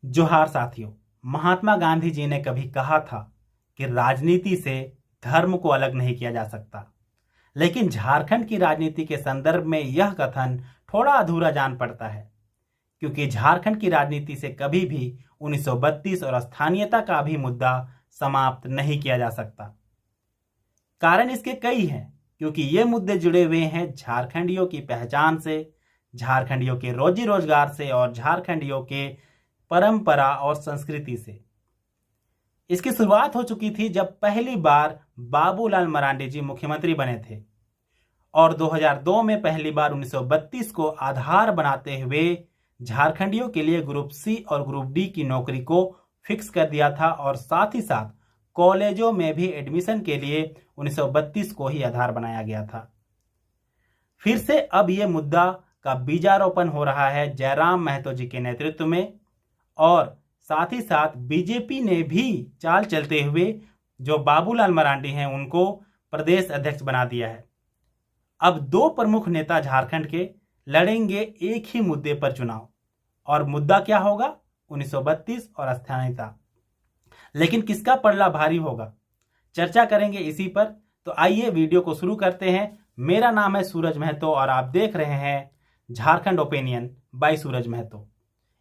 जोहार साथियों। महात्मा गांधी जी ने कभी कहा था कि राजनीति से धर्म को अलग नहीं किया जा सकता, लेकिन झारखंड की राजनीति के संदर्भ में यह कथन थोड़ा अधूरा जान पड़ता है, क्योंकि झारखंड की राजनीति से कभी भी 1932 और स्थानीयता का भी मुद्दा समाप्त नहीं किया जा सकता। कारण इसके कई हैं, क्योंकि ये मुद्दे जुड़े हुए हैं झारखंडियों की पहचान से, झारखंडियों के रोजी रोजगार से और झारखंडियों के परंपरा और संस्कृति से। इसकी शुरुआत हो चुकी थी जब पहली बार बाबूलाल मरांडी जी मुख्यमंत्री बने थे और 2002 में पहली बार 1932 को आधार बनाते हुए झारखंडियों के लिए ग्रुप सी और ग्रुप डी की नौकरी को फिक्स कर दिया था और साथ ही साथ कॉलेजों में भी एडमिशन के लिए 1932 को ही आधार बनाया गया था। फिर से अब यह मुद्दा का बीजारोपण हो रहा है जयराम महतो जी के नेतृत्व में, और साथ ही साथ बीजेपी ने भी चाल चलते हुए जो बाबूलाल मरांडी हैं उनको प्रदेश अध्यक्ष बना दिया है। अब दो प्रमुख नेता झारखंड के लड़ेंगे एक ही मुद्दे पर चुनाव, और मुद्दा क्या होगा? 1932 और स्थानीयता। लेकिन किसका पलड़ा भारी होगा, चर्चा करेंगे इसी पर। तो आइए वीडियो को शुरू करते हैं। मेरा नाम है सूरज महतो और आप देख रहे हैं झारखंड ओपिनियन बाय सूरज महतो।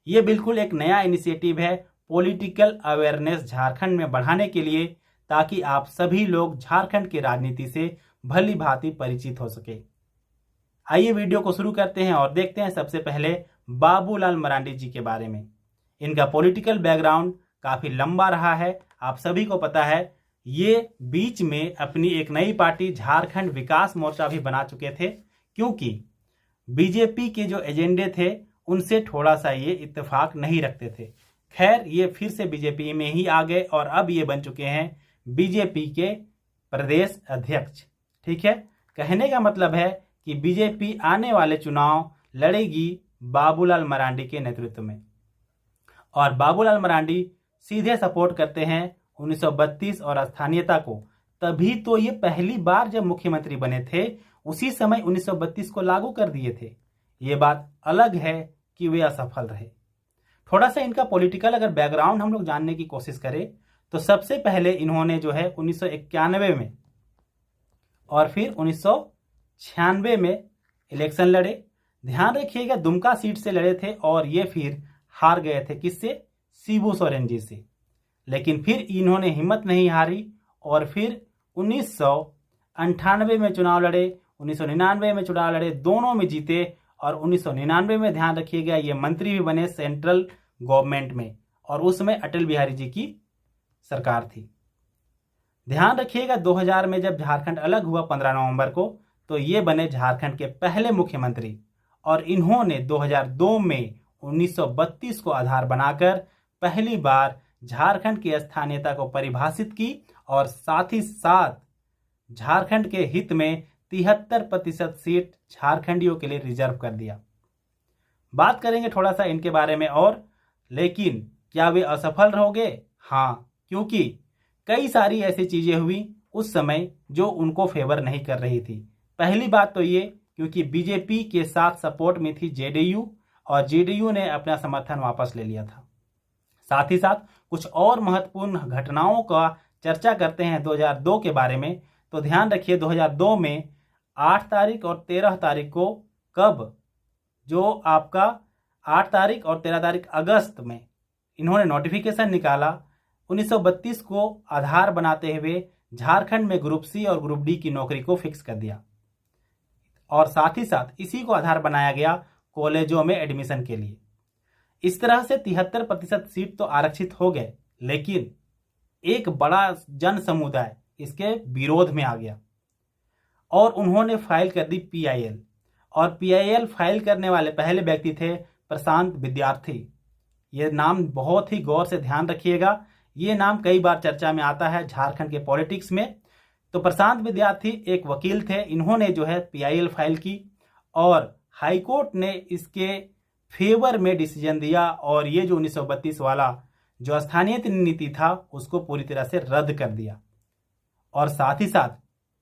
ये बिल्कुल एक नया इनिशिएटिव है पॉलिटिकल अवेयरनेस झारखंड में बढ़ाने के लिए, ताकि आप सभी लोग झारखंड की राजनीति से भली भांति परिचित हो सके। आइए वीडियो को शुरू करते हैं और देखते हैं सबसे पहले बाबूलाल मरांडी जी के बारे में। इनका पॉलिटिकल बैकग्राउंड काफी लंबा रहा है। आप सभी को पता है, ये बीच में अपनी एक नई पार्टी झारखंड विकास मोर्चा भी बना चुके थे, क्योंकि बीजेपी के जो एजेंडे थे उनसे थोड़ा सा ये इत्तेफाक नहीं रखते थे। खैर, ये फिर से बीजेपी में ही आ गए और अब ये बन चुके हैं बीजेपी के प्रदेश अध्यक्ष। ठीक है, कहने का मतलब है कि बीजेपी आने वाले चुनाव लड़ेगी बाबूलाल मरांडी के नेतृत्व में, और बाबूलाल मरांडी सीधे सपोर्ट करते हैं 1932 और स्थानीयता को। तभी तो ये पहली बार जब मुख्यमंत्री बने थे उसी समय 1932 को लागू कर दिए थे। ये बात अलग है कि वे असफल रहे। थोड़ा सा इनका पॉलिटिकल अगर बैकग्राउंड हम लोग जानने की कोशिश करें तो सबसे पहले इन्होंने जो है 1991 में और फिर 1996 में इलेक्शन लड़े। ध्यान रखिएगा, दुमका सीट से लड़े थे और ये फिर हार गए थे। किससे? शिबू सोरेन जी से। लेकिन फिर इन्होंने हिम्मत नहीं हारी और फिर 1998 में चुनाव लड़े, 1999 में चुनाव लड़े, दोनों में जीते। और 1999 में ध्यान रखिएगा ये मंत्री भी बने सेंट्रल गवर्नमेंट में, और उसमें अटल बिहारी जी की सरकार थी। ध्यान रखिएगा 2000 में जब झारखंड अलग हुआ 15 नवंबर को, तो ये बने झारखंड के पहले मुख्यमंत्री, और इन्होंने 2002 में 1932 को आधार बनाकर पहली बार झारखंड की स्थानीयता को परिभाषित की और साथ ही साथ झारखंड के हित में 73% सीट झारखंडियों के लिए रिजर्व कर दिया। बात करेंगे थोड़ा सा इनके बारे में और, लेकिन क्या वे असफल रहोगे? हाँ, क्योंकि कई सारी ऐसी चीजें हुई उस समय जो उनको फेवर नहीं कर रही थी। पहली बात तो ये, क्योंकि बीजेपी के साथ सपोर्ट में थी जेडीयू और जेडीयू ने अपना समर्थन वापस ले लिया था। साथ ही साथ कुछ और महत्वपूर्ण घटनाओं का चर्चा करते हैं 2002 के बारे में। तो ध्यान रखिए 2002 में 8 तारीख और 13 तारीख को, कब? जो आपका 8 तारीख और 13 तारीख अगस्त में इन्होंने नोटिफिकेशन निकाला 1932 को आधार बनाते हुए झारखंड में ग्रुप सी और ग्रुप डी की नौकरी को फिक्स कर दिया, और साथ ही साथ इसी को आधार बनाया गया कॉलेजों में एडमिशन के लिए। इस तरह से 73% सीट तो आरक्षित हो गए, लेकिन एक बड़ा जन समुदाय इसके विरोध में आ गया और उन्होंने फाइल कर दी पीआईएल, और पीआईएल फाइल करने वाले पहले व्यक्ति थे प्रशांत विद्यार्थी। ये नाम बहुत ही गौर से ध्यान रखिएगा, ये नाम कई बार चर्चा में आता है झारखंड के पॉलिटिक्स में। तो प्रशांत विद्यार्थी एक वकील थे, इन्होंने जो है पीआईएल फाइल की और हाईकोर्ट ने इसके फेवर में डिसीजन दिया, और ये जो 1932 वाला जो स्थानीय नीति था उसको पूरी तरह से रद्द कर दिया। और साथ ही साथ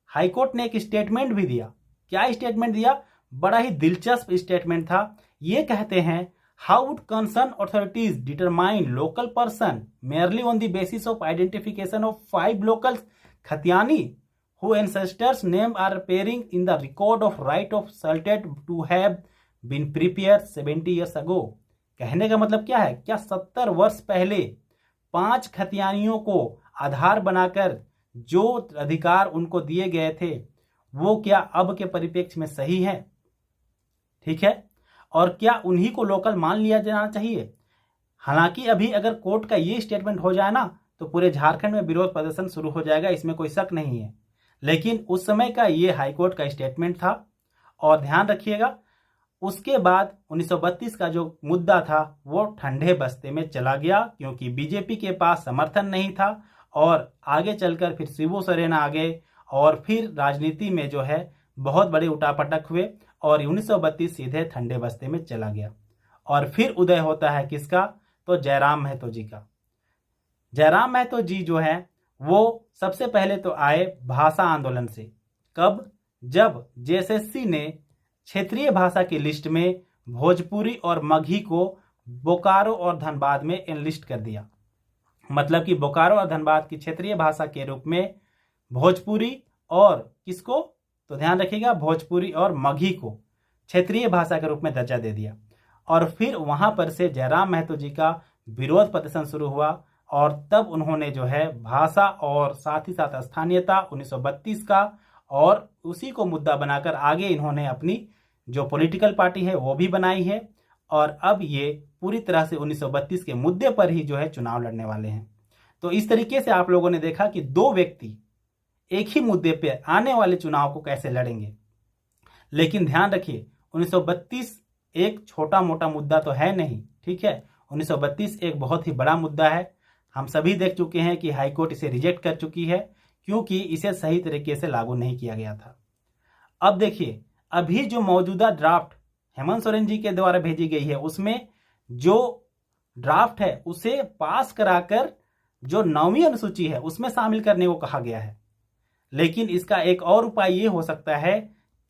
हाईकोर्ट ने एक स्टेटमेंट भी दिया। क्या स्टेटमेंट दिया? बड़ा ही दिलचस्प स्टेटमेंट था। ये कहते हैं How would concerned authorities determine local person merely on the basis of identification of 5 locals Khatyani whose ancestors' names are appearing in the record of right of salted to have been prepared 70 years ago? कहने का मतलब क्या है? क्या 70 वर्ष पहले 5 खतियानियों को आधार बनाकर जो अधिकार उनको दिए गए थे वो क्या अब के परिप्रेक्ष्य में सही है? ठीक है, और क्या उन्हीं को लोकल मान लिया जाना चाहिए? हालांकि अभी अगर कोर्ट का ये स्टेटमेंट हो जाए ना तो पूरे झारखंड में विरोध प्रदर्शन शुरू हो जाएगा, इसमें कोई शक नहीं है। लेकिन उस समय का ये हाईकोर्ट का स्टेटमेंट था और ध्यान रखिएगा उसके बाद 1932 का जो मुद्दा था वो ठंडे बस्ते में चला गया क्योंकि बीजेपी के पास समर्थन नहीं था और आगे चलकर फिर शिबू सोरेन आ गए और फिर राजनीति में जो है बहुत बड़े उठापटक हुए और 1932 सीधे ठंडे बस्ते में चला गया। और फिर उदय होता है किसका? तो जयराम महतो जी का। जयराम महतो जी जो है वो सबसे पहले तो आए भाषा आंदोलन से। कब? जब जेएसएससी ने क्षेत्रीय भाषा की लिस्ट में भोजपुरी और मगही को बोकारो और धनबाद में एनलिस्ट कर दिया। मतलब कि बोकारो और धनबाद की क्षेत्रीय भाषा के रूप में भोजपुरी और किसको? तो ध्यान रखिएगा भोजपुरी और मगही को क्षेत्रीय भाषा के रूप में दर्जा दे दिया। और फिर वहां पर से जयराम महतो जी का विरोध प्रदर्शन शुरू हुआ और तब उन्होंने जो है भाषा और साथ ही साथ स्थानीयता 1932 का और उसी को मुद्दा बनाकर आगे इन्होंने अपनी जो पॉलिटिकल पार्टी है वो भी बनाई है और अब ये पूरी तरह से 1932 के मुद्दे पर ही जो है चुनाव लड़ने वाले हैं। तो इस तरीके से आप लोगों ने देखा कि दो व्यक्ति एक ही मुद्दे पर आने वाले चुनाव को कैसे लड़ेंगे। लेकिन ध्यान रखिए 1932 एक छोटा मोटा मुद्दा तो है नहीं, ठीक है। 1932 एक बहुत ही बड़ा मुद्दा है। हम सभी देख चुके हैं कि हाईकोर्ट इसे रिजेक्ट कर चुकी है क्योंकि इसे सही तरीके से लागू नहीं किया गया था। अब देखिए अभी जो मौजूदा ड्राफ्ट हेमंत सोरेन जी के द्वारा भेजी गई है उसमें जो ड्राफ्ट है उसे पास कराकर जो 9वीं अनुसूची है उसमें शामिल करने को कहा गया है। लेकिन इसका एक और उपाय ये हो सकता है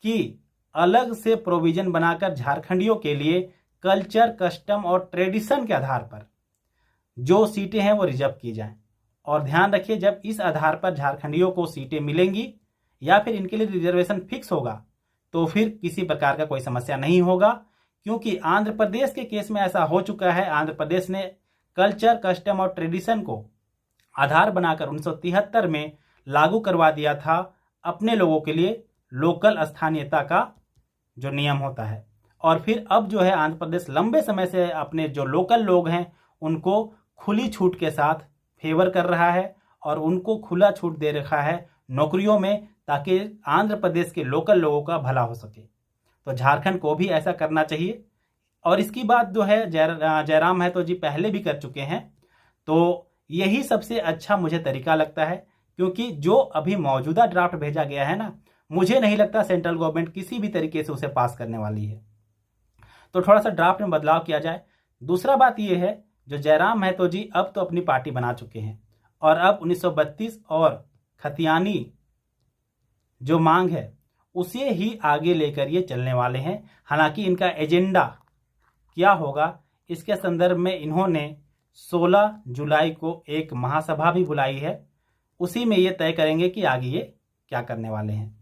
कि अलग से प्रोविजन बनाकर झारखंडियों के लिए कल्चर, कस्टम और ट्रेडिशन के आधार पर जो सीटें हैं वो रिजर्व की जाएं। और ध्यान रखिए जब इस आधार पर झारखंडियों को सीटें मिलेंगी या फिर इनके लिए रिजर्वेशन फिक्स होगा तो फिर किसी प्रकार का कोई समस्या नहीं होगा क्योंकि आंध्र प्रदेश के केस में ऐसा हो चुका है। आंध्र प्रदेश ने कल्चर, कस्टम और ट्रेडिशन को आधार बनाकर 1973 में लागू करवा दिया था अपने लोगों के लिए लोकल स्थानीयता का जो नियम होता है। और फिर अब जो है आंध्र प्रदेश लंबे समय से अपने जो लोकल लोग हैं उनको खुली छूट के साथ फेवर कर रहा है और उनको खुला छूट दे रखा है नौकरियों में ताकि आंध्र प्रदेश के लोकल लोगों का भला हो सके। तो झारखंड को भी ऐसा करना चाहिए। और इसकी बात जो है जयराम महतो जी पहले भी कर चुके हैं। तो यही सबसे अच्छा मुझे तरीका लगता है क्योंकि जो अभी मौजूदा ड्राफ्ट भेजा गया है ना, मुझे नहीं लगता सेंट्रल गवर्नमेंट किसी भी तरीके से उसे पास करने वाली है। तो थोड़ा सा ड्राफ्ट में बदलाव किया जाए। दूसरा बात यह है जो जयराम महतो जी अब तो अपनी पार्टी बना चुके हैं और अब 1932 और खतियानी जो मांग है उसे ही आगे लेकर ये चलने वाले हैं। हालांकि इनका एजेंडा क्या होगा इसके संदर्भ में इन्होंने 16 जुलाई को एक महासभा भी बुलाई है। उसी में ये तय करेंगे कि आगे ये क्या करने वाले हैं।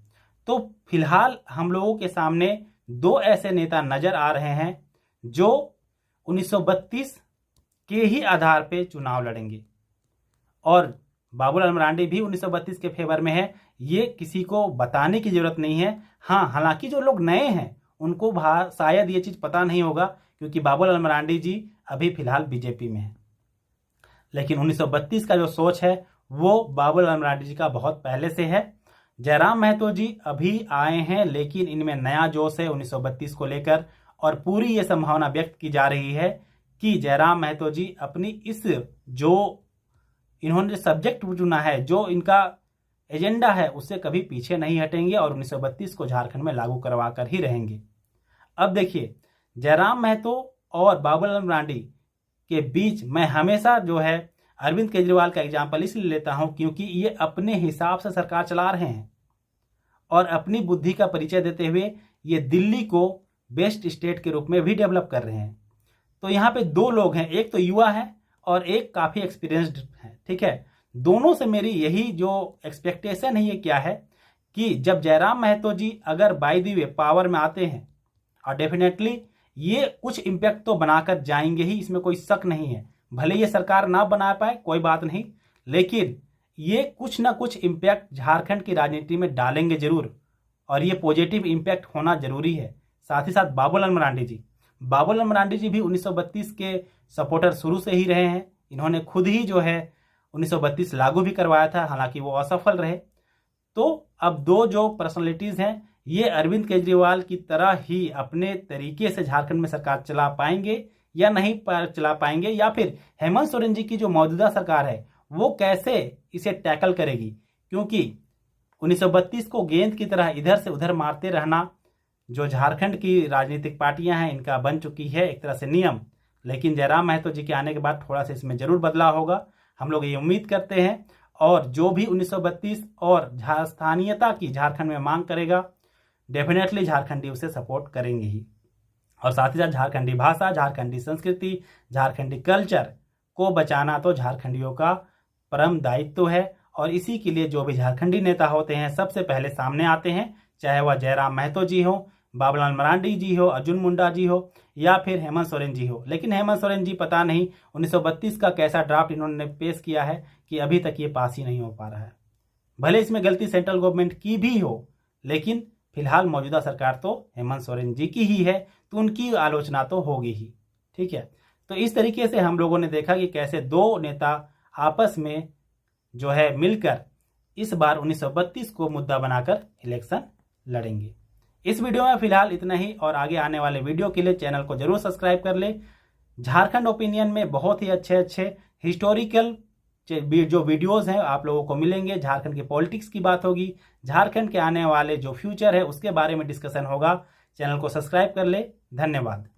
तो फिलहाल हम लोगों के सामने दो ऐसे नेता नजर आ रहे हैं जो 1932 के ही आधार पे चुनाव लड़ेंगे और बाबूलाल मरांडी भी 1932 के फेवर में है। ये किसी को बताने की जरूरत नहीं है। हाँ, हालांकि जो लोग नए हैं उनको शायद ये चीज पता नहीं होगा क्योंकि बाबूलाल मरांडी जी अभी फिलहाल बीजेपी में है। लेकिन 1932 का जो सोच है वो बाबूलाल मरांडी जी का बहुत पहले से है। जयराम महतो जी अभी आए हैं लेकिन इनमें नया जोश है 1932 को लेकर और पूरी ये संभावना व्यक्त की जा रही है कि जयराम महतो जी अपनी इस जो इन्होंने सब्जेक्ट चुना है, जो इनका एजेंडा है, उससे कभी पीछे नहीं हटेंगे और 1932 को झारखंड में लागू करवा कर ही रहेंगे। अब देखिए जयराम महतो और बाबूलाल मरांडी के बीच मैं हमेशा जो है अरविंद केजरीवाल का एग्जाम्पल इसलिए लेता हूं क्योंकि ये अपने हिसाब से सरकार चला रहे हैं और अपनी बुद्धि का परिचय देते हुए ये दिल्ली को बेस्ट स्टेट के रूप में भी डेवलप कर रहे हैं। तो यहाँ पे दो लोग हैं, एक तो युवा है और एक काफी एक्सपीरियंस्ड है, ठीक है। दोनों से मेरी यही जो एक्सपेक्टेशन है ये क्या है कि जब जयराम महतो जी अगर बाय द वे पावर में आते हैं, और डेफिनेटली ये कुछ इम्पैक्ट तो बनाकर जाएंगे ही, इसमें कोई शक नहीं है। भले ये सरकार ना बना पाए कोई बात नहीं, लेकिन ये कुछ ना कुछ इम्पैक्ट झारखंड की राजनीति में डालेंगे जरूर, और ये पॉजिटिव इम्पैक्ट होना जरूरी है। साथ ही साथ बाबूलाल मरांडी जी भी 1932 के सपोर्टर शुरू से ही रहे हैं। इन्होंने खुद ही जो है 1932 लागू भी करवाया था, हालांकि वो असफल रहे। तो अब दो जो पर्सनालिटीज हैं ये अरविंद केजरीवाल की तरह ही अपने तरीके से झारखंड में सरकार चला पाएंगे या नहीं चला पाएंगे, या फिर हेमंत सोरेन जी की जो मौजूदा सरकार है वो कैसे इसे टैकल करेगी। क्योंकि 1932 को गेंद की तरह इधर से उधर मारते रहना जो झारखंड की राजनीतिक पार्टियां हैं इनका बन चुकी है एक तरह से नियम। लेकिन जयराम महतो जी के आने के बाद थोड़ा सा इसमें जरूर बदलाव होगा, हम लोग ये उम्मीद करते हैं। और जो भी 1932 और स्थानीयता की झारखंड में मांग करेगा, डेफिनेटली झारखंडी उसे सपोर्ट करेंगे ही। और साथ ही साथ झारखंडी भाषा, झारखंडी संस्कृति, झारखंडी कल्चर को बचाना तो झारखंडियों का परम दायित्व है। और इसी के लिए जो भी झारखंडी नेता होते हैं सबसे पहले सामने आते हैं, चाहे वह जयराम महतो जी हो, बाबूलाल मरांडी जी हो, अर्जुन मुंडा जी हो, या फिर हेमंत सोरेन जी हो। लेकिन हेमंत सोरेन जी पता नहीं 1932 का कैसा ड्राफ्ट इन्होंने पेश किया है कि अभी तक ये पास ही नहीं हो पा रहा है। भले इसमें गलती सेंट्रल गवर्नमेंट की भी हो, लेकिन फिलहाल मौजूदा सरकार तो हेमंत सोरेन जी की ही है, तो उनकी आलोचना तो होगी ही, ठीक है। तो इस तरीके से हम लोगों ने देखा कि कैसे दो नेता आपस में जो है मिलकर इस बार 1932 को मुद्दा बनाकर इलेक्शन लड़ेंगे। इस वीडियो में फिलहाल इतना ही, और आगे आने वाले वीडियो के लिए चैनल को जरूर सब्सक्राइब कर ले। झारखंड ओपिनियन में बहुत ही अच्छे अच्छे हिस्टोरिकल जो वीडियोस हैं आप लोगों को मिलेंगे। झारखंड की पॉलिटिक्स की बात होगी, झारखंड के आने वाले जो फ्यूचर है उसके बारे में डिस्कशन होगा। चैनल को सब्सक्राइब कर ले। धन्यवाद।